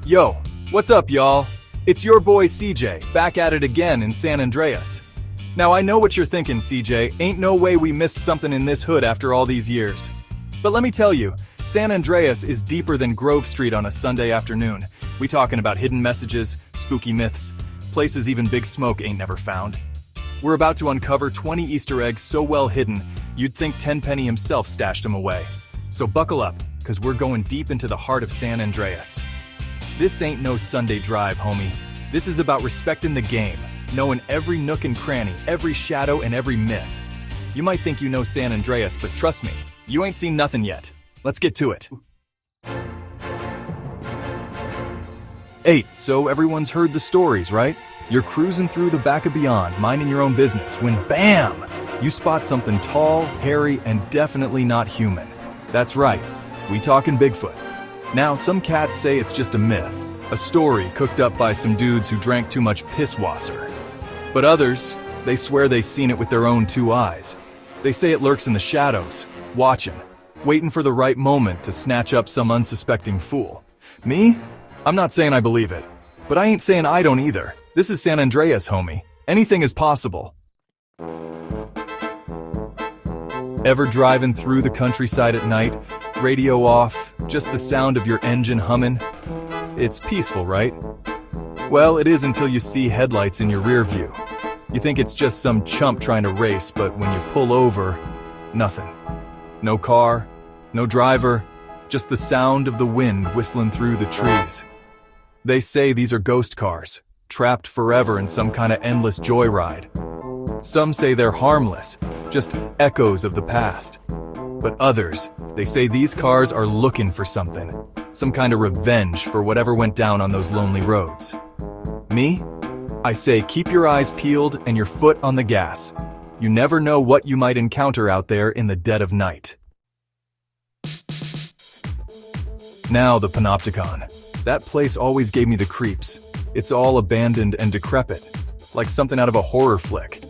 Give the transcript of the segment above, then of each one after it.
Yo, what's up, y'all? It's your boy CJ, back at it again in San Andreas. Now I know what you're thinking, CJ, ain't no way we missed something in this hood after all these years. But let me tell you, San Andreas is deeper than Grove Street on a Sunday afternoon. We talking about hidden messages, spooky myths, places even Big Smoke ain't never found. We're about to uncover 20 Easter eggs so well hidden, you'd think Tenpenny himself stashed them away. So buckle up, cause we're going deep into the heart of San Andreas. This ain't no Sunday drive, homie. This is about respecting the game, knowing every nook and cranny, every shadow, and every myth. You might think you know San Andreas, but trust me, you ain't seen nothing yet. Let's get to it. 8. So everyone's heard the stories, right? You're cruising through the back of Beyond, minding your own business, when BAM! You spot something tall, hairy, and definitely not human. That's right, we talking Bigfoot. Now, some cats say it's just a myth, a story cooked up by some dudes who drank too much pisswasser. But others, they swear they seen it with their own 2 eyes. They say it lurks in the shadows, watching, waiting for the right moment to snatch up some unsuspecting fool. Me? I'm not saying I believe it, but I ain't saying I don't either. This is San Andreas, homie. Anything is possible. Ever driving through the countryside at night, radio off, just the sound of your engine humming? It's peaceful, right? Well, it is until you see headlights in your rear view. You think it's just some chump trying to race, but when you pull over, nothing. No car, no driver, just the sound of the wind whistling through the trees. They say these are ghost cars, trapped forever in some kind of endless joyride. Some say they're harmless, just echoes of the past. But others, they say these cars are looking for something, some kind of revenge for whatever went down on those lonely roads. Me? I say keep your eyes peeled and your foot on the gas. You never know what you might encounter out there in the dead of night. Now the Panopticon. That place always gave me the creeps. It's all abandoned and decrepit, like something out of a horror flick.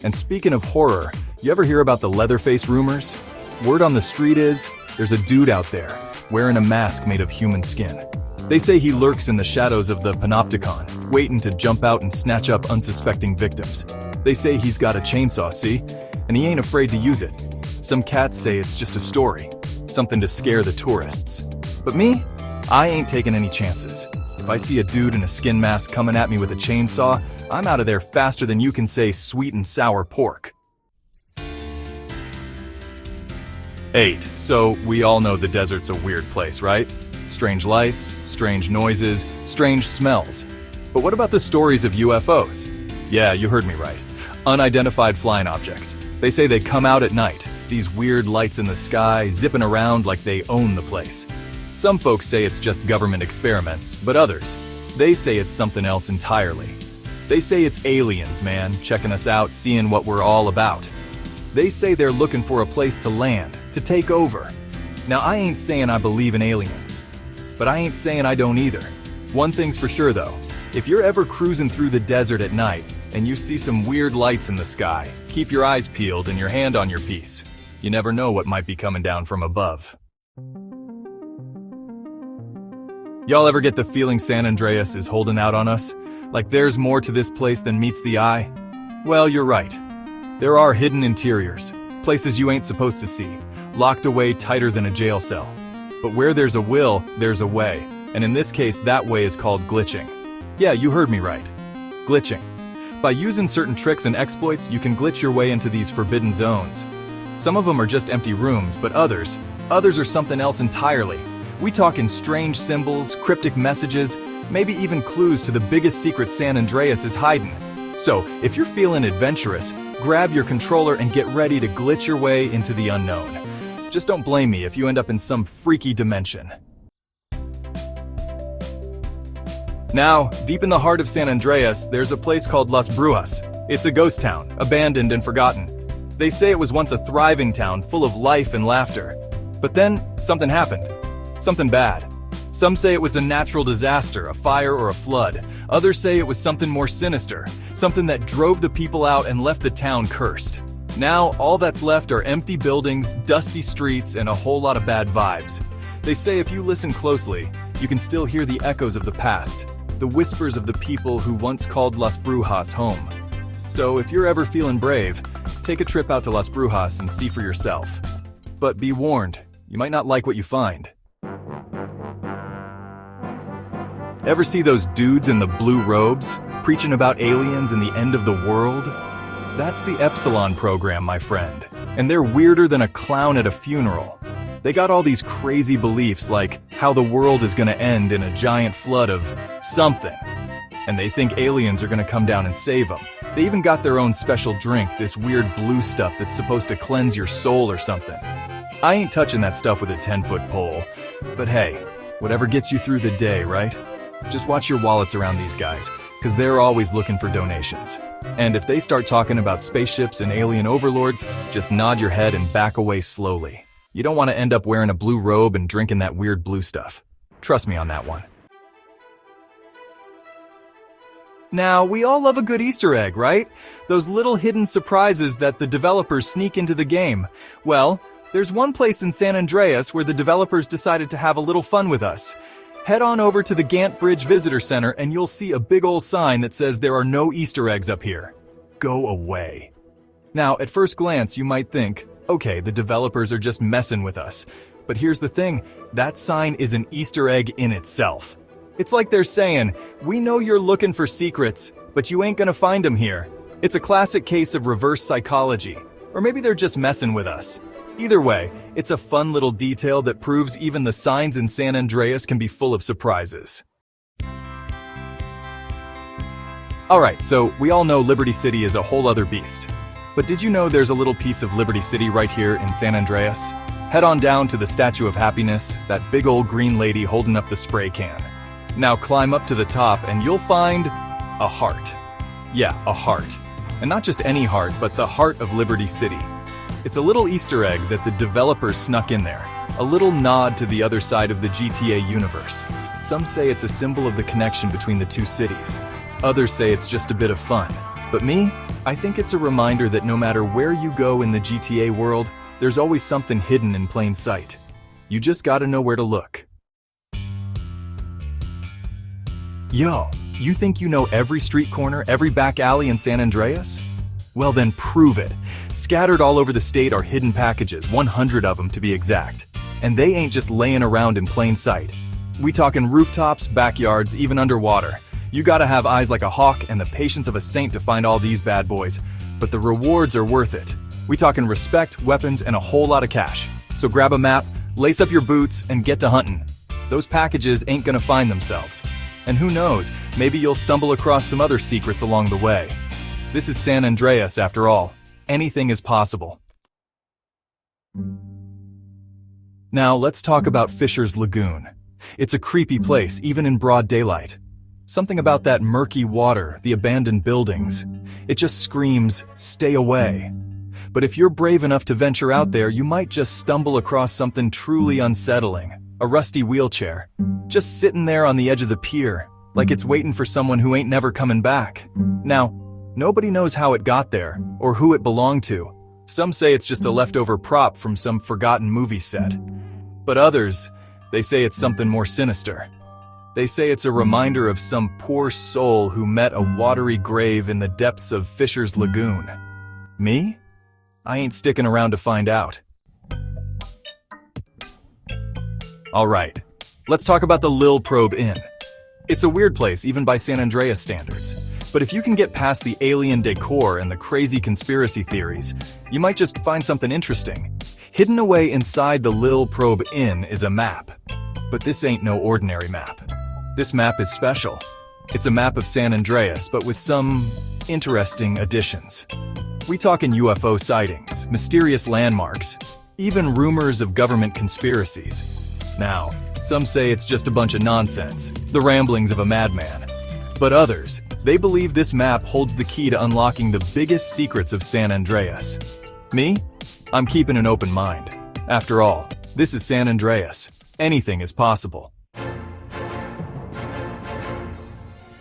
And speaking of horror, you ever hear about the Leatherface rumors? Word on the street is, there's a dude out there, wearing a mask made of human skin. They say he lurks in the shadows of the Panopticon, waiting to jump out and snatch up unsuspecting victims. They say he's got a chainsaw, see? And he ain't afraid to use it. Some cats say it's just a story, something to scare the tourists. But me? I ain't taking any chances. If I see a dude in a skin mask coming at me with a chainsaw, I'm out of there faster than you can say sweet and sour pork. 8. So we all know the desert's a weird place, right? Strange lights, strange noises, strange smells. But what about the stories of UFOs? Yeah, you heard me right. Unidentified flying objects. They say they come out at night, these weird lights in the sky, zipping around like they own the place. Some folks say it's just government experiments, but others, they say it's something else entirely. They say it's aliens, man, checking us out, seeing what we're all about. They say they're looking for a place to land, to take over. Now, I ain't saying I believe in aliens, but I ain't saying I don't either. One thing's for sure, though. If you're ever cruising through the desert at night and you see some weird lights in the sky, keep your eyes peeled and your hand on your piece. You never know what might be coming down from above. Y'all ever get the feeling San Andreas is holding out on us? Like there's more to this place than meets the eye? Well, you're right. There are hidden interiors, places you ain't supposed to see, locked away tighter than a jail cell. But where there's a will, there's a way. And in this case, that way is called glitching. Yeah, you heard me right. Glitching. By using certain tricks and exploits, you can glitch your way into these forbidden zones. Some of them are just empty rooms, but others are something else entirely. We talk in strange symbols, cryptic messages, maybe even clues to the biggest secret San Andreas is hiding. So, if you're feeling adventurous, grab your controller and get ready to glitch your way into the unknown. Just don't blame me if you end up in some freaky dimension. Now, deep in the heart of San Andreas, there's a place called Las Brujas. It's a ghost town, abandoned and forgotten. They say it was once a thriving town full of life and laughter. But then, something happened. Something bad. Some say it was a natural disaster, a fire or a flood. Others say it was something more sinister, something that drove the people out and left the town cursed. Now, all that's left are empty buildings, dusty streets, and a whole lot of bad vibes. They say if you listen closely, You can still hear the echoes of the past, the whispers of the people who once called Las Brujas home. So if you're ever feeling brave, take a trip out to Las Brujas and see for yourself. But be warned, you might not like what you find. Ever see those dudes in the blue robes, preaching about aliens and the end of the world? That's the Epsilon program, my friend. And they're weirder than a clown at a funeral. They got all these crazy beliefs like how the world is gonna end in a giant flood of something. And they think aliens are gonna come down and save them. They even got their own special drink, this weird blue stuff that's supposed to cleanse your soul or something. I ain't touching that stuff with a 10-foot pole. But hey, whatever gets you through the day, right? Just watch your wallets around these guys, because they're always looking for donations. And if they start talking about spaceships and alien overlords, just nod your head and back away slowly. You don't want to end up wearing a blue robe and drinking that weird blue stuff. Trust me on that one. Now, we all love a good Easter egg, right? Those little hidden surprises that the developers sneak into the game. Well, there's one place in San Andreas where the developers decided to have a little fun with us. Head on over to the Gant Bridge Visitor Center and you'll see a big old sign that says there are no Easter eggs up here. Go away. Now, at first glance, you might think, okay, the developers are just messing with us. But here's the thing, that sign is an Easter egg in itself. It's like they're saying, we know you're looking for secrets, but you ain't gonna find them here. It's a classic case of reverse psychology. Or maybe they're just messing with us. Either way, it's a fun little detail that proves even the signs in San Andreas can be full of surprises. Alright, so we all know Liberty City is a whole other beast. But did you know there's a little piece of Liberty City right here in San Andreas? Head on down to the Statue of Happiness, that big old green lady holding up the spray can. Now climb up to the top and you'll find a heart. Yeah, a heart. And not just any heart, but the heart of Liberty City. It's a little Easter egg that the developers snuck in there, a little nod to the other side of the GTA universe. Some say it's a symbol of the connection between the two cities. Others say it's just a bit of fun. But me, I think it's a reminder that no matter where you go in the GTA world, there's always something hidden in plain sight. You just gotta know where to look. Yo, you think you know every street corner, every back alley in San Andreas? Well then prove it. Scattered all over the state are hidden packages, 100 of them to be exact. And they ain't just laying around in plain sight. We talking rooftops, backyards, even underwater. You gotta have eyes like a hawk and the patience of a saint to find all these bad boys. But the rewards are worth it. We talking respect, weapons, and a whole lot of cash. So grab a map, lace up your boots, and get to hunting. Those packages ain't gonna find themselves. And who knows, maybe you'll stumble across some other secrets along the way. This is San Andreas, after all. Anything is possible. Now, let's talk about Fisher's Lagoon. It's a creepy place, even in broad daylight. Something about that murky water, the abandoned buildings. It just screams, stay away. But if you're brave enough to venture out there, you might just stumble across something truly unsettling. A rusty wheelchair. Just sitting there on the edge of the pier, like it's waiting for someone who ain't never coming back. Now, nobody knows how it got there, or who it belonged to. Some say it's just a leftover prop from some forgotten movie set. But others, they say it's something more sinister. They say it's a reminder of some poor soul who met a watery grave in the depths of Fisher's Lagoon. Me? I ain't sticking around to find out. Alright, let's talk about the Lil Probe Inn. It's a weird place, even by San Andreas standards. But if you can get past the alien decor and the crazy conspiracy theories, you might just find something interesting. Hidden away inside the Lil Probe Inn is a map. But this ain't no ordinary map. This map is special. It's a map of San Andreas, but with some interesting additions. We talkin' UFO sightings, mysterious landmarks, even rumors of government conspiracies. Now, some say it's just a bunch of nonsense, the ramblings of a madman. But others, they believe this map holds the key to unlocking the biggest secrets of San Andreas. Me? I'm keeping an open mind. After all, this is San Andreas. Anything is possible.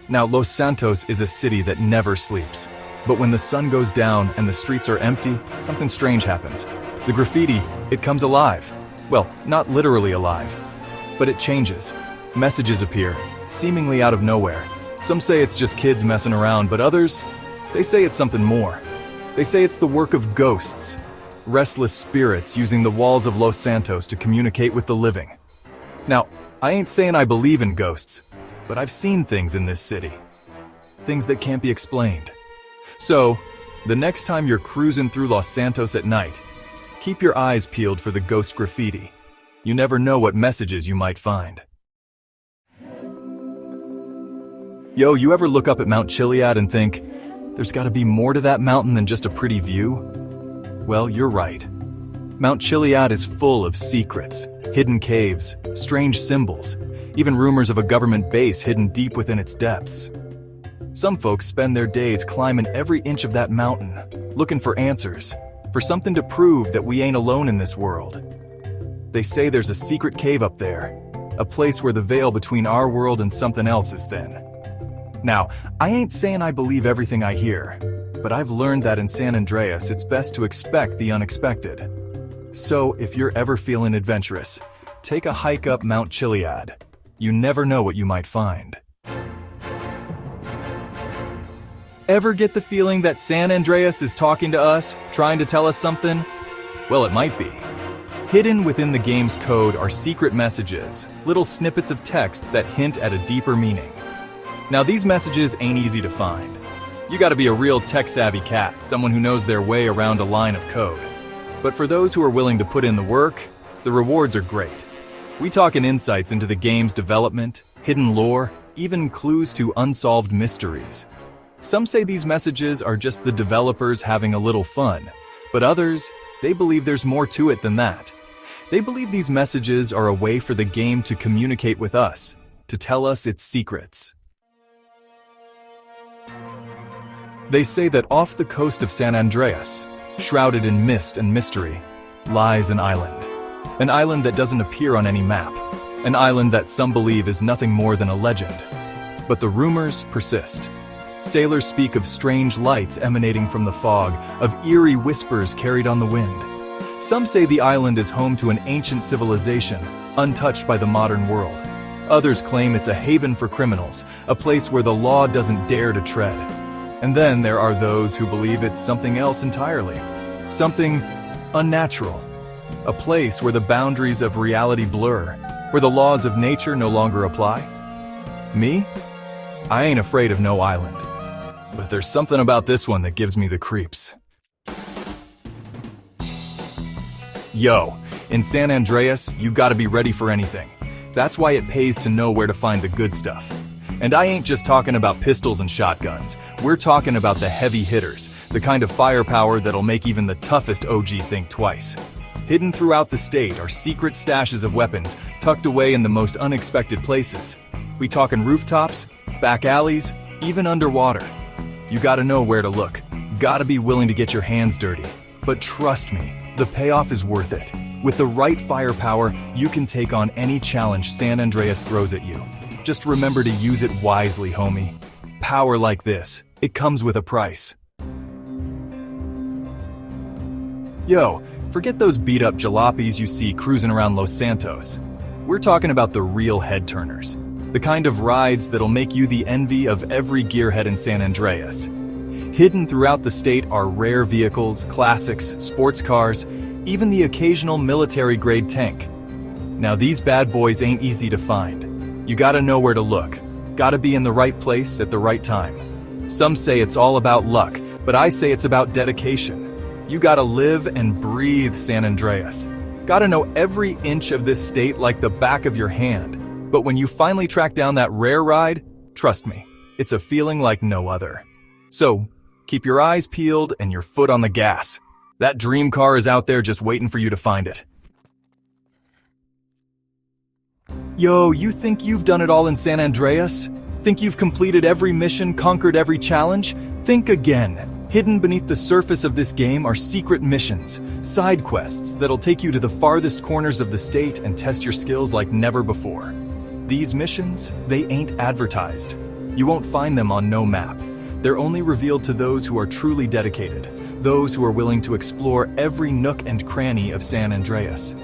Now, Los Santos is a city that never sleeps. But when the sun goes down and the streets are empty, something strange happens. The graffiti, it comes alive. Well, not literally alive, but it changes. Messages appear, seemingly out of nowhere. Some say it's just kids messing around, but others, they say it's something more. They say it's the work of ghosts, restless spirits using the walls of Los Santos to communicate with the living. Now, I ain't saying I believe in ghosts, but I've seen things in this city. Things that can't be explained. So, the next time you're cruising through Los Santos at night, keep your eyes peeled for the ghost graffiti. You never know what messages you might find. Yo, you ever look up at Mount Chiliad and think, there's gotta be more to that mountain than just a pretty view? Well, you're right. Mount Chiliad is full of secrets, hidden caves, strange symbols, even rumors of a government base hidden deep within its depths. Some folks spend their days climbing every inch of that mountain, looking for answers, for something to prove that we ain't alone in this world. They say there's a secret cave up there, a place where the veil between our world and something else is thin. Now, I ain't saying I believe everything I hear, but I've learned that in San Andreas it's best to expect the unexpected. So, if you're ever feeling adventurous, take a hike up Mount Chiliad. You never know what you might find. Ever get the feeling that San Andreas is talking to us, trying to tell us something? Well, it might be. Hidden within the game's code are secret messages, little snippets of text that hint at a deeper meaning. Now, these messages ain't easy to find. You gotta be a real tech-savvy cat, someone who knows their way around a line of code. But for those who are willing to put in the work, the rewards are great. We talk in insights into the game's development, hidden lore, even clues to unsolved mysteries. Some say these messages are just the developers having a little fun, but others, they believe there's more to it than that. They believe these messages are a way for the game to communicate with us, to tell us its secrets. They say that off the coast of San Andreas, shrouded in mist and mystery, lies an island. An island that doesn't appear on any map. An island that some believe is nothing more than a legend. But the rumors persist. Sailors speak of strange lights emanating from the fog, of eerie whispers carried on the wind. Some say the island is home to an ancient civilization, untouched by the modern world. Others claim it's a haven for criminals, a place where the law doesn't dare to tread. And then there are those who believe it's something else entirely. Something unnatural. A place where the boundaries of reality blur, where the laws of nature no longer apply. Me? I ain't afraid of no island. But there's something about this one that gives me the creeps. Yo, in San Andreas, you gotta be ready for anything. That's why it pays to know where to find the good stuff. And I ain't just talking about pistols and shotguns. We're talking about the heavy hitters, the kind of firepower that'll make even the toughest OG think twice. Hidden throughout the state are secret stashes of weapons tucked away in the most unexpected places. We talking rooftops, back alleys, even underwater. You gotta know where to look. Gotta be willing to get your hands dirty. But trust me, the payoff is worth it. With the right firepower, you can take on any challenge San Andreas throws at you. Just remember to use it wisely, homie. Power like this, it comes with a price. Yo, forget those beat-up jalopies you see cruising around Los Santos. We're talking about the real head-turners. The kind of rides that'll make you the envy of every gearhead in San Andreas. Hidden throughout the state are rare vehicles, classics, sports cars, even the occasional military-grade tank. Now these bad boys ain't easy to find. You gotta know where to look. Gotta be in the right place at the right time. Some say it's all about luck, but I say it's about dedication. You gotta live and breathe San Andreas. Gotta know every inch of this state like the back of your hand. But when you finally track down that rare ride, trust me, it's a feeling like no other. So, keep your eyes peeled and your foot on the gas. That dream car is out there just waiting for you to find it. Yo, you think you've done it all in San Andreas? Think you've completed every mission, conquered every challenge? Think again. Hidden beneath the surface of this game are secret missions, side quests that'll take you to the farthest corners of the state and test your skills like never before. These missions, they ain't advertised. You won't find them on no map. They're only revealed to those who are truly dedicated, those who are willing to explore every nook and cranny of San Andreas.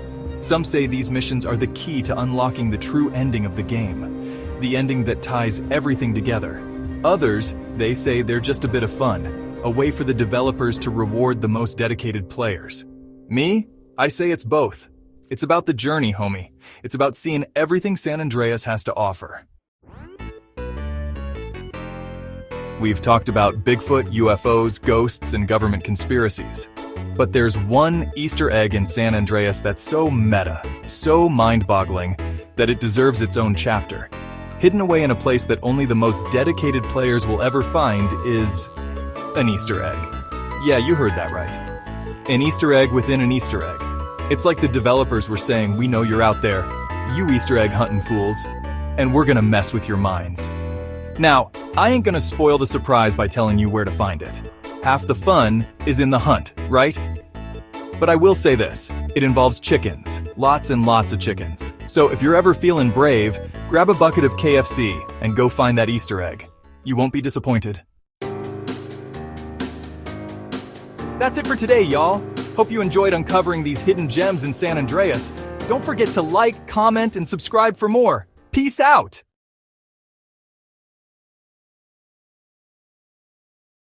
Some say these missions are the key to unlocking the true ending of the game, the ending that ties everything together. Others, they say they're just a bit of fun, a way for the developers to reward the most dedicated players. Me? I say it's both. It's about the journey, homie. It's about seeing everything San Andreas has to offer. We've talked about Bigfoot, UFOs, ghosts, and government conspiracies. But there's one Easter egg in San Andreas that's so meta, so mind-boggling, that it deserves its own chapter. Hidden away in a place that only the most dedicated players will ever find is an Easter egg. Yeah, you heard that right. An Easter egg within an Easter egg. It's like the developers were saying, we know you're out there, you Easter egg hunting fools, and we're gonna mess with your minds. Now, I ain't gonna spoil the surprise by telling you where to find it. Half the fun is in the hunt, right? But I will say this, it involves chickens, lots and lots of chickens. So if you're ever feeling brave, grab a bucket of KFC and go find that Easter egg. You won't be disappointed. That's it for today, y'all. Hope you enjoyed uncovering these hidden gems in San Andreas. Don't forget to like, comment, and subscribe for more. Peace out!